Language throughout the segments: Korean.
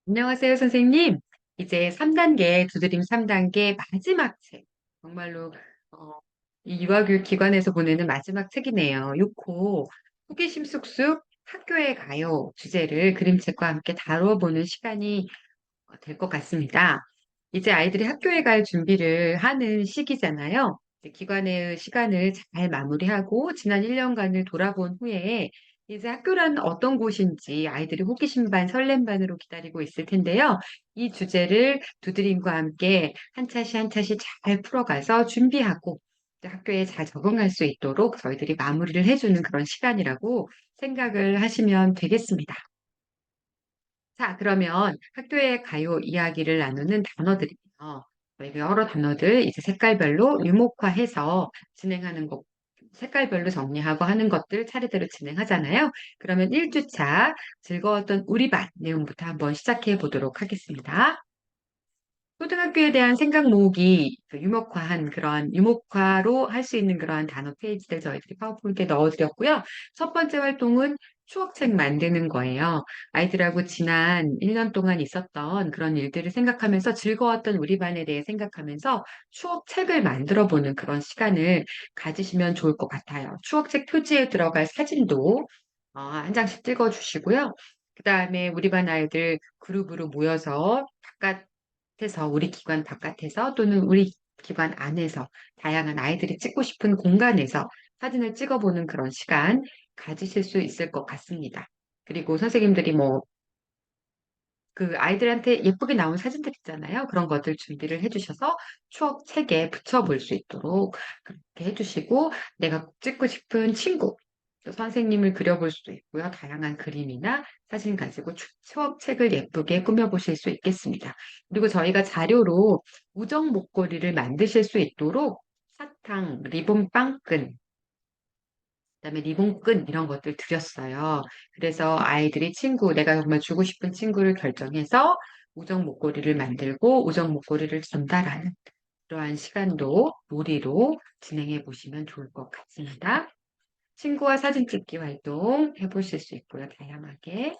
안녕하세요, 선생님. 이제 3단계, 두드림 3단계 마지막 책. 정말로, 어, 이 유아교육 기관에서 보내는 마지막 책이네요. 6호, 호기심 쑥쑥 학교에 가요. 주제를 그림책과 함께 다뤄보는 시간이 될 것 같습니다. 이제 아이들이 학교에 갈 준비를 하는 시기잖아요. 이제 기관의 시간을 잘 마무리하고 지난 1년간을 돌아본 후에 이제 학교란 어떤 곳인지 아이들이 호기심 반, 설렘 반으로 기다리고 있을 텐데요. 이 주제를 두드림과 함께 한 차시 한 차시 잘 풀어가서 준비하고 이제 학교에 잘 적응할 수 있도록 저희들이 마무리를 해주는 그런 시간이라고 생각을 하시면 되겠습니다. 자, 그러면 학교의 가요 이야기를 나누는 단어들이요. 저희가 여러 단어들 이제 색깔별로 유목화해서 진행하는 것, 색깔별로 정리하고 하는 것들 차례대로 진행하잖아요. 그러면 1주차 즐거웠던 우리 반 내용부터 한번 시작해 보도록 하겠습니다. 초등학교에 대한 생각 모으기, 그 유목화한 그런 유목화로 할 수 있는 그러한 단어 페이지들 저희들이 파워포인트에 넣어드렸고요. 첫 번째 활동은 추억책 만드는 거예요. 아이들하고 지난 1년 동안 있었던 그런 일들을 생각하면서 즐거웠던 우리 반에 대해 생각하면서 추억책을 만들어 보는 그런 시간을 가지시면 좋을 것 같아요. 추억책 표지에 들어갈 사진도 한 장씩 찍어 주시고요. 그다음에 우리 반 아이들 그룹으로 모여서 바깥에서 우리 기관 바깥에서 또는 우리 기관 안에서 다양한 아이들이 찍고 싶은 공간에서 사진을 찍어보는 그런 시간 가지실 수 있을 것 같습니다. 그리고 선생님들이 뭐 그 아이들한테 예쁘게 나온 사진들 있잖아요. 그런 것들 준비를 해주셔서 추억 책에 붙여볼 수 있도록 그렇게 해주시고 내가 꼭 찍고 싶은 친구, 또 선생님을 그려볼 수도 있고요. 다양한 그림이나 사진 가지고 추억 책을 예쁘게 꾸며보실 수 있겠습니다. 그리고 저희가 자료로 우정 목걸이를 만드실 수 있도록 사탕, 리본 빵끈, 그다음에 리본끈 이런 것들 드렸어요. 그래서 아이들이 내가 정말 주고 싶은 친구를 결정해서 우정 목걸이를 만들고 우정 목걸이를 전달하는 그러한 시간도 놀이로 진행해 보시면 좋을 것 같습니다. 친구와 사진 찍기 활동 해보실 수 있고요. 다양하게.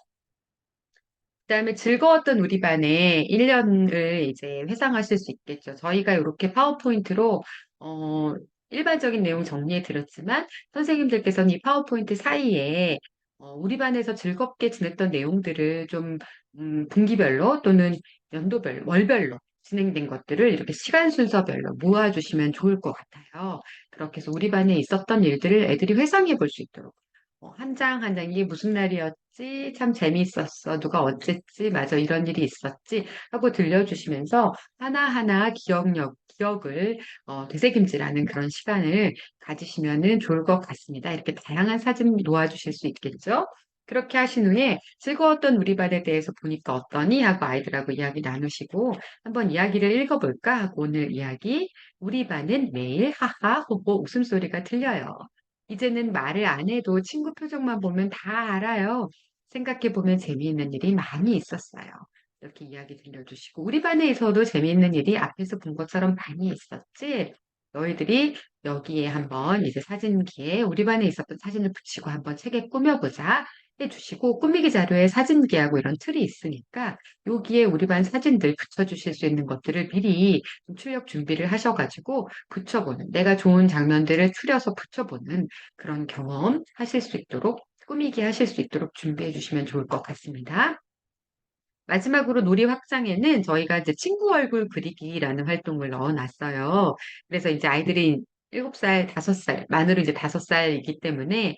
그다음에 즐거웠던 우리 반의 1년을 이제 회상하실 수 있겠죠. 저희가 이렇게 파워포인트로 어, 일반적인 내용 정리해 드렸지만 선생님들께서는 이 파워포인트 사이에 우리 반에서 즐겁게 지냈던 내용들을 좀 분기별로 또는 연도별로, 월별로 진행된 것들을 이렇게 시간 순서별로 모아주시면 좋을 것 같아요. 그렇게 해서 우리 반에 있었던 일들을 애들이 회상해 볼 수 있도록. 한 장 한 장 이게 무슨 날이었지? 참 재미있었어. 누가 어쨌지? 맞아, 이런 일이 있었지? 하고 들려주시면서 하나하나 기억을 되새김질하는 그런 시간을 가지시면은 좋을 것 같습니다. 이렇게 다양한 사진 놓아주실 수 있겠죠? 그렇게 하신 후에 즐거웠던 우리 반에 대해서 보니까 어떠니? 하고 아이들하고 이야기 나누시고 한번 이야기를 읽어볼까? 하고 오늘 이야기 우리 반은 매일 하하 호호 웃음소리가 들려요. 이제는 말을 안 해도 친구 표정만 보면 다 알아요. 생각해 보면 재미있는 일이 많이 있었어요. 이렇게 이야기 들려주시고 우리 반에서도 재미있는 일이 앞에서 본 것처럼 많이 있었지. 너희들이 여기에 한번 이제 사진기에 우리 반에 있었던 사진을 붙이고 한번 책에 꾸며보자 해주시고 꾸미기 자료에 사진기하고 이런 틀이 있으니까 여기에 우리 반 사진들 붙여주실 수 있는 것들을 미리 좀 출력 준비를 하셔가지고 붙여보는 내가 좋은 장면들을 추려서 붙여보는 그런 경험 하실 수 있도록 꾸미기 하실 수 있도록 준비해 주시면 좋을 것 같습니다. 마지막으로 놀이 확장에는 저희가 이제 친구 얼굴 그리기라는 활동을 넣어놨어요. 그래서 이제 아이들이 7살, 5살, 만으로 이제 5살이기 때문에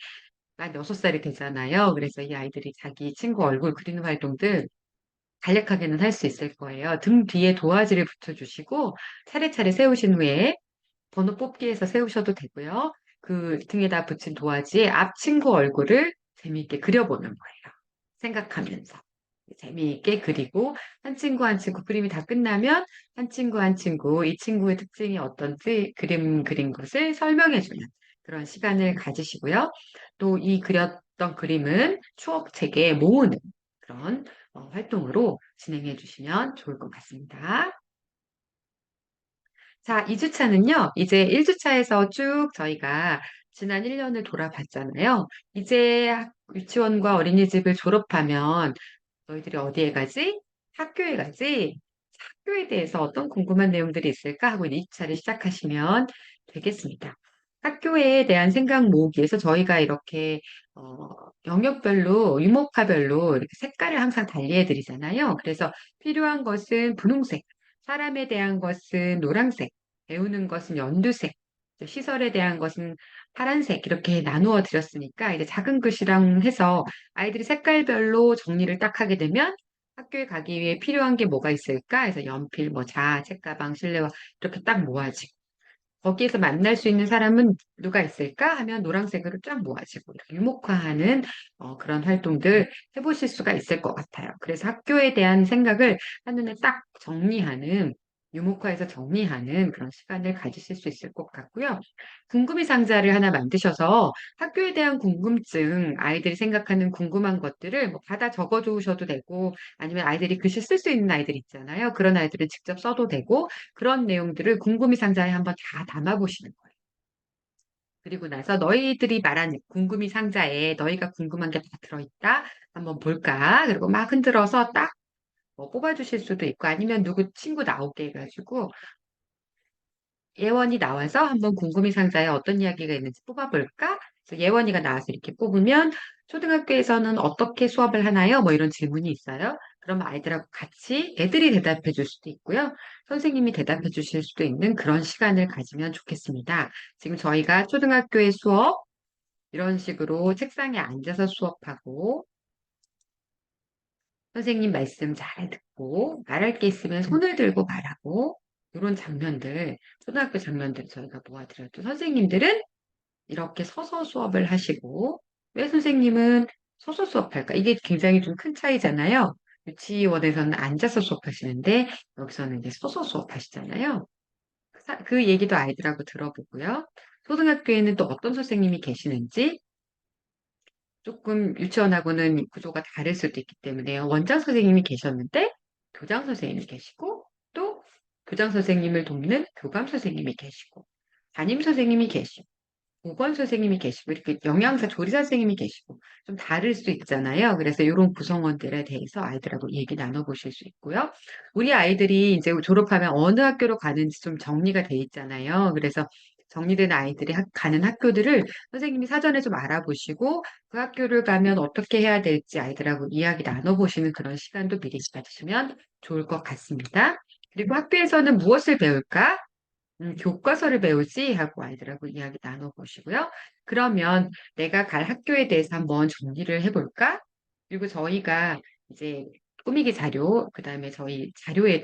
만 6살이 되잖아요. 그래서 이 아이들이 자기 친구 얼굴 그리는 활동들 간략하게는 할 수 있을 거예요. 등 뒤에 도화지를 붙여주시고 차례차례 세우신 후에 번호 뽑기해서 세우셔도 되고요. 그 등에다 붙인 도화지에 앞 친구 얼굴을 재미있게 그려보는 거예요. 생각하면서. 재미있게 그리고 한 친구 한 친구 그림이 다 끝나면 한 친구 한 친구 이 친구의 특징이 어떤지 그림 그린 것을 설명해주는 그런 시간을 가지시고요. 또 이 그렸던 그림은 추억책에 모으는 그런 활동으로 진행해 주시면 좋을 것 같습니다. 자, 2주차는요, 이제 1주차에서 쭉 저희가 지난 1년을 돌아봤잖아요. 이제 유치원과 어린이집을 졸업하면 너희들이 어디에 가지? 학교에 가지? 학교에 대해서 어떤 궁금한 내용들이 있을까 하고 이제 2차를 시작하시면 되겠습니다. 학교에 대한 생각 모으기에서 저희가 이렇게 어, 영역별로, 유목화별로 이렇게 색깔을 항상 달리해 드리잖아요. 그래서 필요한 것은 분홍색, 사람에 대한 것은 노란색, 배우는 것은 연두색, 시설에 대한 것은 파란색 이렇게 나누어 드렸으니까 이제 작은 글씨랑 해서 아이들이 색깔별로 정리를 딱 하게 되면 학교에 가기 위해 필요한 게 뭐가 있을까? 해서 연필, 뭐 책가방, 실내화 이렇게 딱 모아지고 거기에서 만날 수 있는 사람은 누가 있을까? 하면 노란색으로 쫙 모아지고 이렇게 유목화하는 그런 활동들 해보실 수가 있을 것 같아요. 그래서 학교에 대한 생각을 한눈에 딱 정리하는 유목화해서 정리하는 그런 시간을 가지실 수 있을 것 같고요. 궁금이 상자를 하나 만드셔서 학교에 대한 궁금증, 아이들이 생각하는 궁금한 것들을 뭐 받아 적어 두셔도 되고 아니면 아이들이 글씨 쓸 수 있는 아이들 있잖아요. 그런 아이들은 직접 써도 되고 그런 내용들을 궁금이 상자에 한번 다 담아보시는 거예요. 그리고 나서 너희들이 말한 궁금이 상자에 너희가 궁금한 게 다 들어있다. 한번 볼까? 그리고 막 흔들어서 딱 뭐 뽑아주실 수도 있고 아니면 누구 친구 나오게 해가지고 예원이 나와서 한번 궁금이 상자에 어떤 이야기가 있는지 뽑아볼까? 그래서 예원이가 나와서 이렇게 뽑으면 초등학교에서는 어떻게 수업을 하나요? 뭐 이런 질문이 있어요. 그럼 아이들하고 같이 애들이 대답해 줄 수도 있고요. 선생님이 대답해 주실 수도 있는 그런 시간을 가지면 좋겠습니다. 지금 저희가 초등학교의 수업 이런 식으로 책상에 앉아서 수업하고 선생님 말씀 잘 듣고 말할 게 있으면 손을 들고 말하고 이런 장면들, 초등학교 장면들 저희가 모아드려도 선생님들은 이렇게 서서 수업을 하시고 왜 선생님은 서서 수업할까? 이게 굉장히 좀 큰 차이잖아요. 유치원에서는 앉아서 수업하시는데 여기서는 이제 서서 수업하시잖아요. 그 얘기도 아이들하고 들어보고요. 초등학교에는 또 어떤 선생님이 계시는지 조금 유치원하고는 구조가 다를 수도 있기 때문에 원장 선생님이 계셨는데 교장 선생님이 계시고 또 교장 선생님을 돕는 교감 선생님이 계시고 담임 선생님이 계시고 보건 선생님이 계시고 이렇게 영양사 조리사 선생님이 계시고 좀 다를 수 있잖아요. 그래서 이런 구성원들에 대해서 아이들하고 얘기 나눠보실 수 있고요. 우리 아이들이 이제 졸업하면 어느 학교로 가는지 좀 정리가 돼 있잖아요. 그래서 정리된 아이들이 가는 학교들을 선생님이 사전에 좀 알아보시고 그 학교를 가면 어떻게 해야 될지 아이들하고 이야기 나눠보시는 그런 시간도 미리 가지시면 좋을 것 같습니다. 그리고 학교에서는 무엇을 배울까? 교과서를 배우지 하고 아이들하고 이야기 나눠보시고요. 그러면 내가 갈 학교에 대해서 한번 정리를 해볼까? 그리고 저희가 이제 꾸미기 자료, 그 다음에 저희 자료에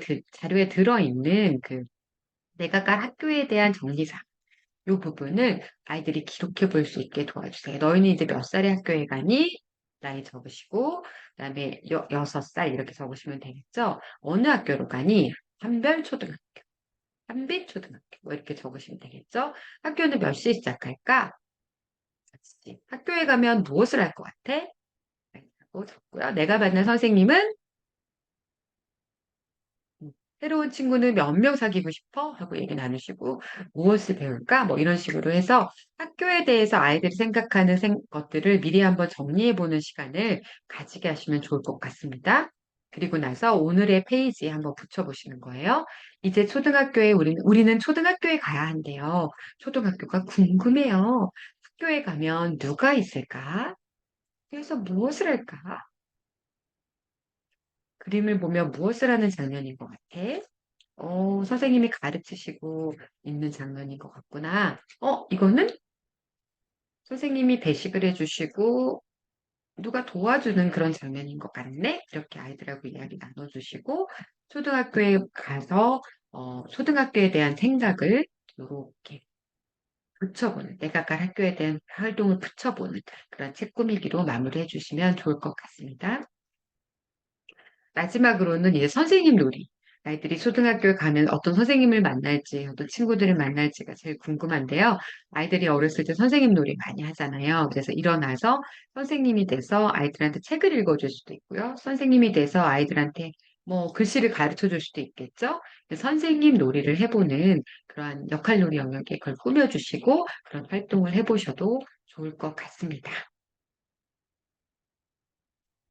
들어있는 그 내가 갈 학교에 대한 정리사, 이 부분을 아이들이 기록해 볼 수 있게 도와주세요. 너희는 이제 몇 살에 학교에 가니? 나이 적으시고, 그다음에 6살 이렇게 적으시면 되겠죠? 어느 학교로 가니? 한별초등학교. 한빛초등학교 뭐 이렇게 적으시면 되겠죠? 학교는 몇 시에 시작할까? 학교에 가면 무엇을 할 것 같아? 라고 적고요. 내가 만난 선생님은 새로운 친구는 몇 명 사귀고 싶어? 하고 얘기 나누시고 무엇을 배울까? 뭐 이런 식으로 해서 학교에 대해서 아이들이 생각하는 것들을 미리 한번 정리해 보는 시간을 가지게 하시면 좋을 것 같습니다. 그리고 나서 오늘의 페이지에 한번 붙여보시는 거예요. 이제 초등학교에 우리는 초등학교에 가야 한대요. 초등학교가 궁금해요. 학교에 가면 누가 있을까? 그래서 무엇을 할까? 그림을 보면 무엇을 하는 장면인 것 같아? 선생님이 가르치시고 있는 장면인 것 같구나. 이거는 선생님이 배식을 해주시고 누가 도와주는 그런 장면인 것 같네? 이렇게 아이들하고 이야기 나눠주시고 초등학교에 가서 초등학교에 대한 생각을 이렇게 붙여보는, 내가 갈 학교에 대한 활동을 붙여보는 그런 책 꾸미기로 마무리해 주시면 좋을 것 같습니다. 마지막으로는 이제 선생님 놀이. 아이들이 초등학교에 가면 어떤 선생님을 만날지, 어떤 친구들을 만날지가 제일 궁금한데요. 아이들이 어렸을 때 선생님 놀이 많이 하잖아요. 그래서 일어나서 선생님이 돼서 아이들한테 책을 읽어줄 수도 있고요. 선생님이 돼서 아이들한테 뭐 글씨를 가르쳐 줄 수도 있겠죠. 선생님 놀이를 해보는 그러한 역할놀이 영역에 그걸 꾸며주시고 그런 활동을 해보셔도 좋을 것 같습니다.